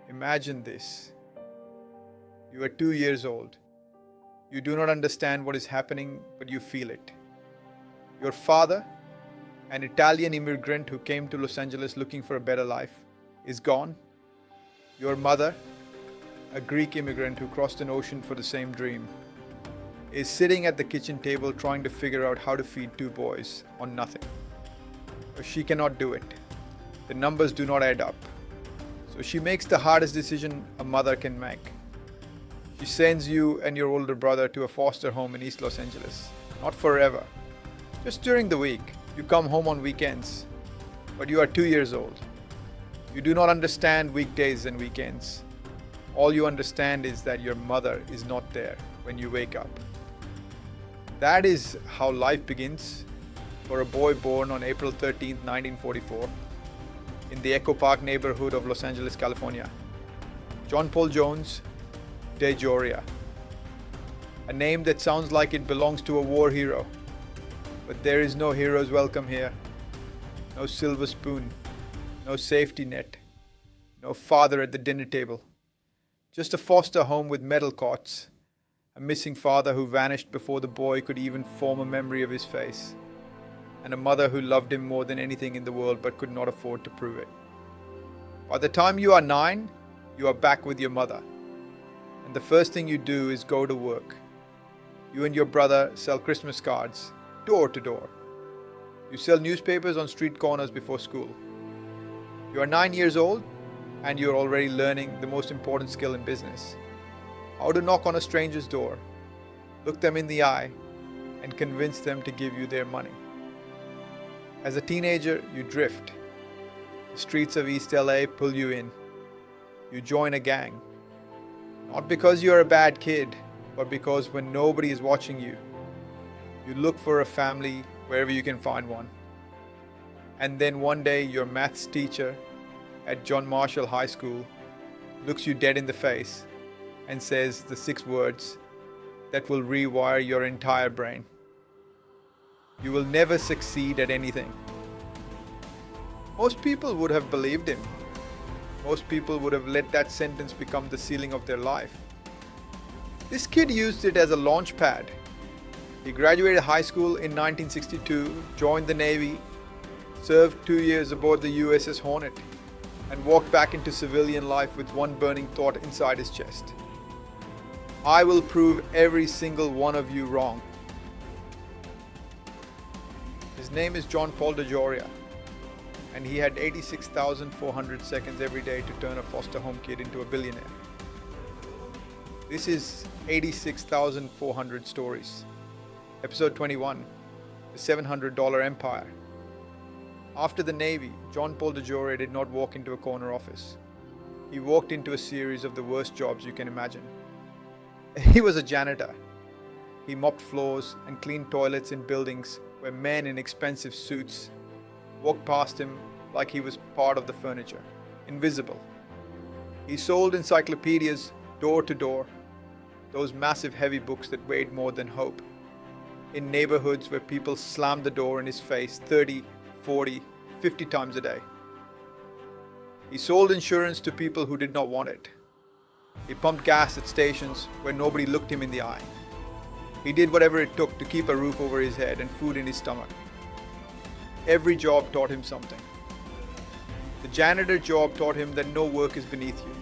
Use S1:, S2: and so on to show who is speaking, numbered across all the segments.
S1: Imagine this. You are 2 years old. You do not understand what is happening, but you feel it. Your father, an Italian immigrant who came to Los Angeles looking for a better life, is gone. Your mother, a Greek immigrant who crossed an ocean for the same dream, is sitting at the kitchen table trying to figure out how to feed two boys on nothing. But she cannot do it. The numbers do not add up. So she makes the hardest decision a mother can make. She sends you and your older brother to a foster home in East Los Angeles. Not forever. Just during the week. You come home on weekends. But you are 2 years old. You do not understand weekdays and weekends. All you understand is that your mother is not there when you wake up. That is how life begins for a boy born on April 13, 1944, in the Echo Park neighborhood of Los Angeles, California. John Paul DeJoria. A name that sounds like it belongs to a war hero. But there is no hero's welcome here. No silver spoon. No safety net. No father at the dinner table. Just a foster home with metal cots. A missing father who vanished before the boy could even form a memory of his face. And a mother who loved him more than anything in the world but could not afford to prove it. By the time you are 9, you are back with your mother. And the first thing you do is go to work. You and your brother sell Christmas cards, door to door. You sell newspapers on street corners before school. You are 9 years old and you are already learning the most important skill in business. How to knock on a stranger's door, look them in the eye, and convince them to give you their money. As a teenager, you drift. The streets of East LA pull you in. You join a gang. Not because you are a bad kid, but because when nobody is watching you, you look for a family wherever you can find one. And then one day your maths teacher at John Marshall High School looks you dead in the face and says the 6 words that will rewire your entire brain. You will never succeed at anything. Most people would have believed him. Most people would have let that sentence become the ceiling of their life. This kid used it as a launch pad. He graduated high school in 1962, joined the Navy, served 2 years aboard the USS Hornet, and walked back into civilian life with one burning thought inside his chest. I will prove every single one of you wrong. His name is John Paul DeJoria, and he had 86,400 seconds every day to turn a foster home kid into a billionaire. This is 86,400 stories. Episode 21, The $700 Empire. After the Navy, John Paul DeJoria did not walk into a corner office. He walked into a series of the worst jobs you can imagine. He was a janitor. He mopped floors and cleaned toilets in buildings where men in expensive suits walked past him like he was part of the furniture, invisible. He sold encyclopedias door to door, those massive heavy books that weighed more than hope, in neighborhoods where people slammed the door in his face 30, 40, 50 times a day. He sold insurance to people who did not want it. He pumped gas at stations where nobody looked him in the eye. He did whatever it took to keep a roof over his head and food in his stomach. Every job taught him something. The janitor job taught him that no work is beneath you.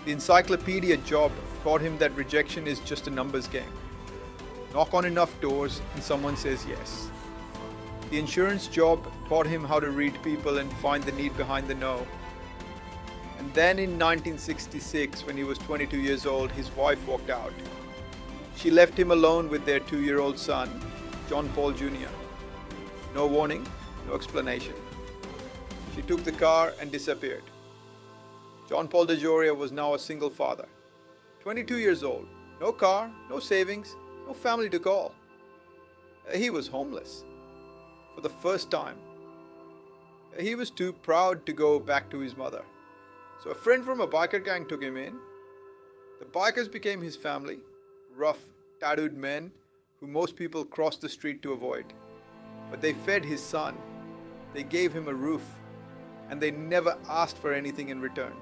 S1: The encyclopedia job taught him that rejection is just a numbers game. Knock on enough doors and someone says yes. The insurance job taught him how to read people and find the need behind the no. And then in 1966, when he was 22 years old, his wife walked out. She left him alone with their 2-year-old son, John Paul Jr. No warning, no explanation. She took the car and disappeared. John Paul DeJoria was now a single father. 22 years old, no car, no savings, no family to call. He was homeless. For the first time. He was too proud to go back to his mother. So a friend from a biker gang took him in. The bikers became his family, rough, tattooed men who most people crossed the street to avoid. But they fed his son, they gave him a roof, and they never asked for anything in return.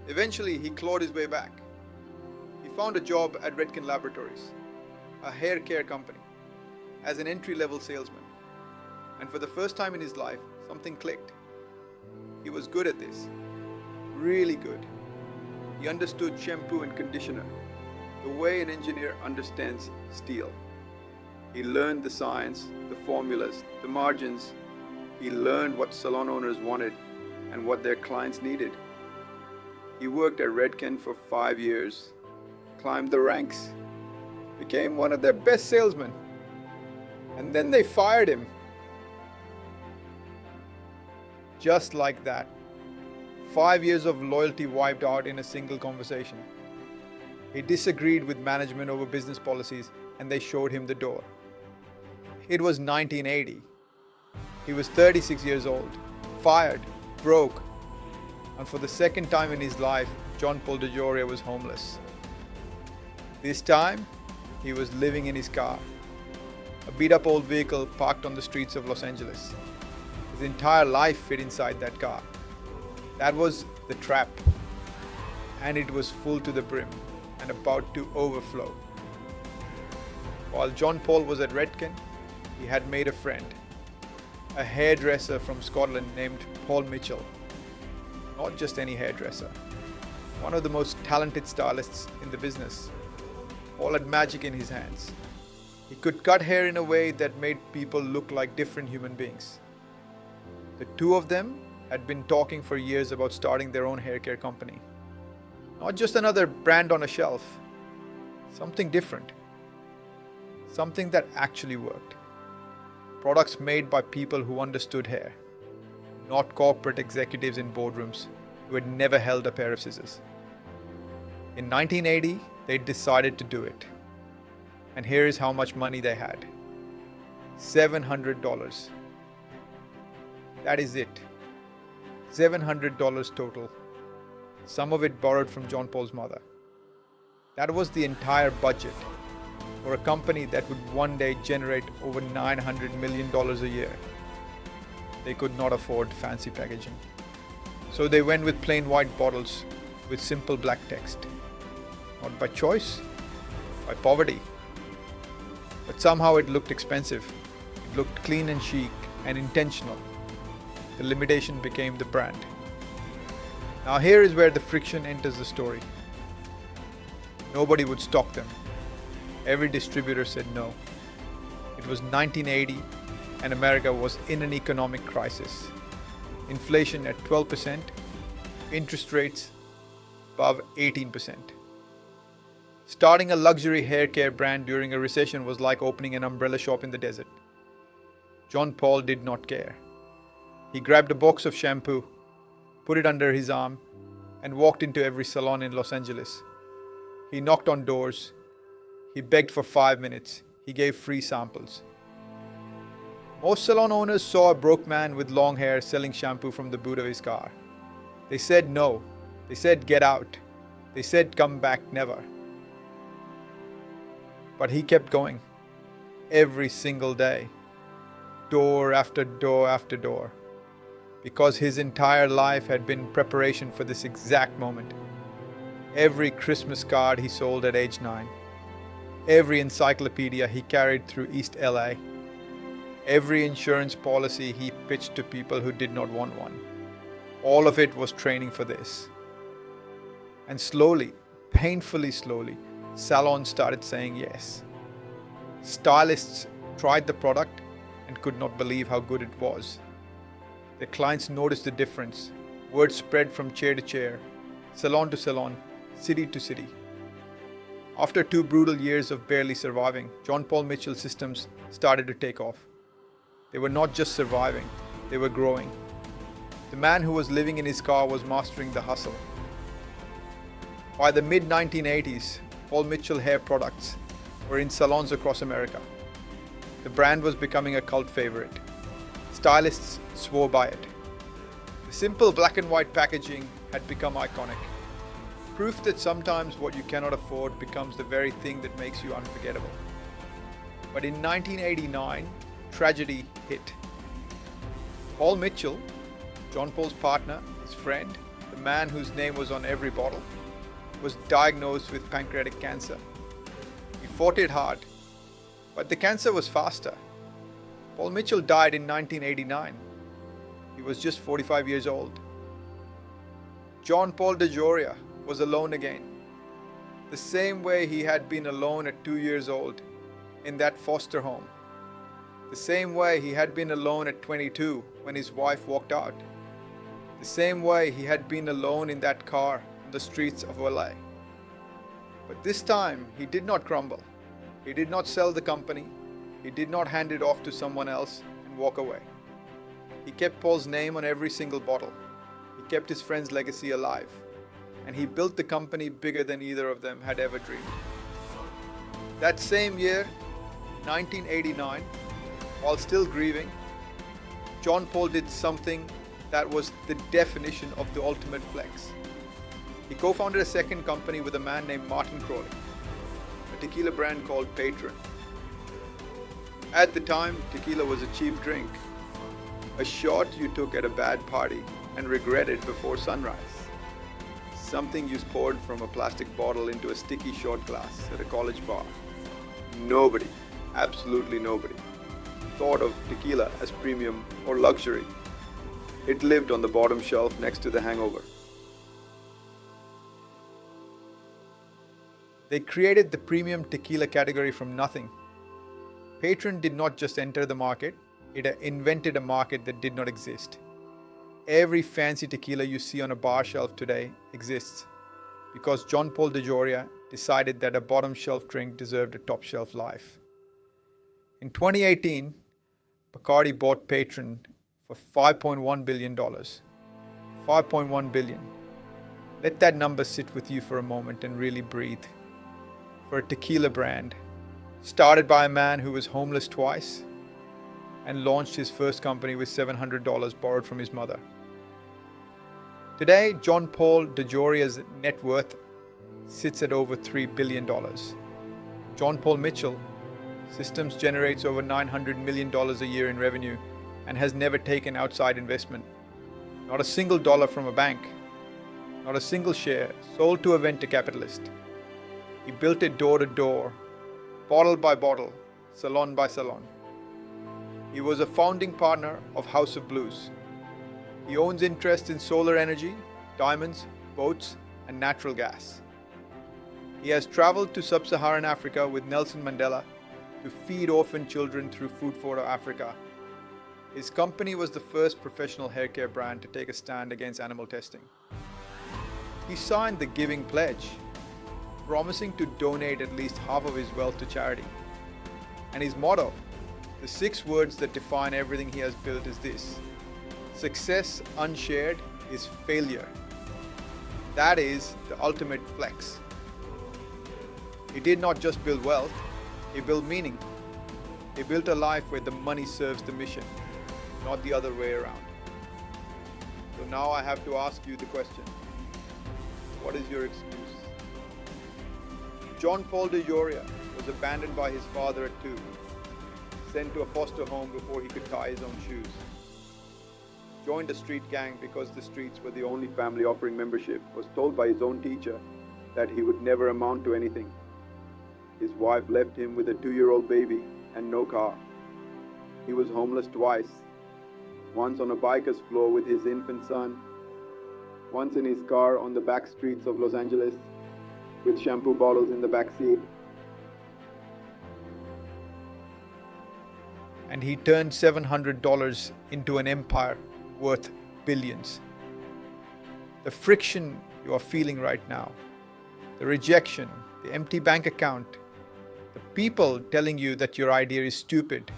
S1: Eventually, he clawed his way back. He found a job at Redken Laboratories, a hair care company, as an entry-level salesman. And for the first time in his life, something clicked. He was good at this. Really good. He understood shampoo and conditioner, the way an engineer understands steel. He learned the science, the formulas, the margins. He learned what salon owners wanted and what their clients needed. He worked at Redken for 5 years, climbed the ranks, became one of their best salesmen, and then they fired him. Just like that. 5 years of loyalty wiped out in a single conversation. He disagreed with management over business policies, and they showed him the door. It was 1980. He was 36 years old, fired, broke, and for the second time in his life, John Paul DeJoria was homeless. This time, he was living in his car, a beat-up old vehicle parked on the streets of Los Angeles. His entire life fit inside that car. That was the trap, and it was full to the brim and about to overflow. While John Paul was at Redken, he had made a friend, a hairdresser from Scotland named Paul Mitchell. Not just any hairdresser, one of the most talented stylists in the business. Paul had magic in his hands. He could cut hair in a way that made people look like different human beings. The two of them had been talking for years about starting their own hair care company. Not just another brand on a shelf. Something different. Something that actually worked. Products made by people who understood hair. Not corporate executives in boardrooms who had never held a pair of scissors. In 1980, they decided to do it. And here is how much money they had. $700. That is it. $700 total. Some of it borrowed from John Paul's mother. That was the entire budget for a company that would one day generate over $900 million a year. They could not afford fancy packaging. So they went with plain white bottles with simple black text. Not by choice, by poverty. But somehow it looked expensive. It looked clean and chic and intentional. The limitation became the brand. Now here is where the friction enters the story. Nobody would stock them. Every distributor said no. It was 1980 and America was in an economic crisis. Inflation at 12%, interest rates above 18%. Starting a luxury hair care brand during a recession was like opening an umbrella shop in the desert. John Paul did not care. He grabbed a box of shampoo, put it under his arm, and walked into every salon in Los Angeles. He knocked on doors. He begged for 5 minutes. He gave free samples. Most salon owners saw a broke man with long hair selling shampoo from the boot of his car. They said no. They said get out. They said come back never. But he kept going. Every single day. Door after door after door. Because his entire life had been preparation for this exact moment. Every Christmas card he sold at age 9. Every encyclopedia he carried through East LA. Every insurance policy he pitched to people who did not want one. All of it was training for this. And slowly, painfully slowly, salons started saying yes. Stylists tried the product and could not believe how good it was. Their clients noticed the difference. Word spread from chair to chair, salon to salon, city to city. After 2 brutal years of barely surviving, John Paul Mitchell's systems started to take off. They were not just surviving, they were growing. The man who was living in his car was mastering the hustle. By the mid-1980s, Paul Mitchell hair products were in salons across America. The brand was becoming a cult favorite. Stylists swore by it. The simple black and white packaging had become iconic. Proof that sometimes what you cannot afford becomes the very thing that makes you unforgettable. But in 1989, tragedy hit. Paul Mitchell, John Paul's partner, his friend, the the man whose name was on every bottle, was diagnosed with pancreatic cancer. He fought it hard, but the cancer was faster. Paul Mitchell died in 1989. He was just 45 years old. John Paul DeJoria was alone again, the same way he had been alone at 2 years old in that foster home, the same way he had been alone at 22 when his wife walked out, the same way he had been alone in that car on the streets of LA. But this time he did not crumble. He did not sell the company. He did not hand it off to someone else and walk away. He kept Paul's name on every single bottle. He kept his friend's legacy alive. And he built the company bigger than either of them had ever dreamed. That same year, 1989, while still grieving, John Paul did something that was the definition of the ultimate flex. He co-founded a second company with a man named Martin Crowley, a tequila brand called Patrón. At the time, tequila was a cheap drink, a shot you took at a bad party and regretted before sunrise. Something you poured from a plastic bottle into a sticky shot glass at a college bar. Nobody, absolutely nobody, thought of tequila as premium or luxury. It lived on the bottom shelf next to the hangover. They created the premium tequila category from nothing. Patrón did not just enter the market, it invented a market that did not exist. Every fancy tequila you see on a bar shelf today exists because John Paul DeJoria decided that a bottom shelf drink deserved a top shelf life. In 2018, Bacardi bought Patrón for $5.1 billion. $5.1 billion. Let that number sit with you for a moment and really breathe. For a tequila brand, started by a man who was homeless twice and launched his first company with $700 borrowed from his mother. Today, John Paul DeJoria's net worth sits at over $3 billion. John Paul Mitchell Systems generates over $900 million a year in revenue and has never taken outside investment. Not a single dollar from a bank. Not a single share sold to a venture capitalist. He built it door to door, bottle by bottle, salon by salon. He was a founding partner of House of Blues. He owns interest in solar energy, diamonds, boats, and natural gas. He has traveled to sub-Saharan Africa with Nelson Mandela to feed orphan children through Food for Africa. His company was the first professional hair care brand to take a stand against animal testing. He signed the Giving Pledge, promising to donate at least half of his wealth to charity. And his motto, the 6 words that define everything he has built, is this: success unshared is failure. That is the ultimate flex. He did not just build wealth, he built meaning. He built a life where the money serves the mission, not the other way around. So now I have to ask you the question: what is your excuse? John Paul DeJoria was abandoned by his father at 2, sent to a foster home before he could tie his own shoes. Joined a street gang because the streets were the only family offering membership, was told by his own teacher that he would never amount to anything. His wife left him with a 2-year-old baby and no car. He was homeless twice, once on a biker's floor with his infant son, once in his car on the back streets of Los Angeles with shampoo bottles in the back seat. And he turned $700 into an empire worth billions. The friction you are feeling right now, the rejection, the empty bank account, the people telling you that your idea is stupid,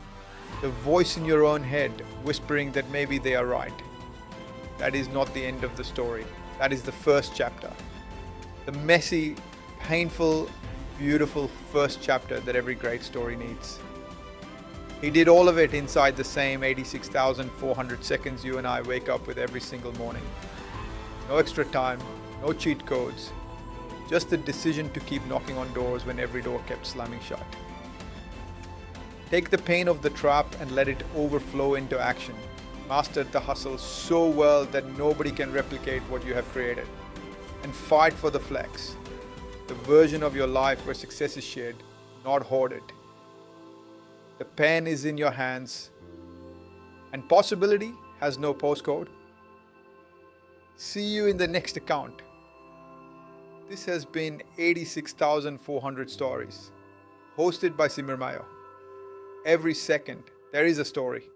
S1: the voice in your own head whispering that maybe they are right. That is not the end of the story. That is the first chapter. The messy, painful, beautiful first chapter that every great story needs. He did all of it inside the same 86,400 seconds you and I wake up with every single morning. No extra time, no cheat codes, just the decision to keep knocking on doors when every door kept slamming shut. Take the pain of the trap and let it overflow into action. mastered the hustle so well that nobody can replicate what you have created. And fight for the flex, the version of your life where success is shared, not hoarded. The pen is in your hands, and possibility has no postcode. See you in the next account. This has been 86,400 Stories, hosted by Mayo. Every second, there is a story.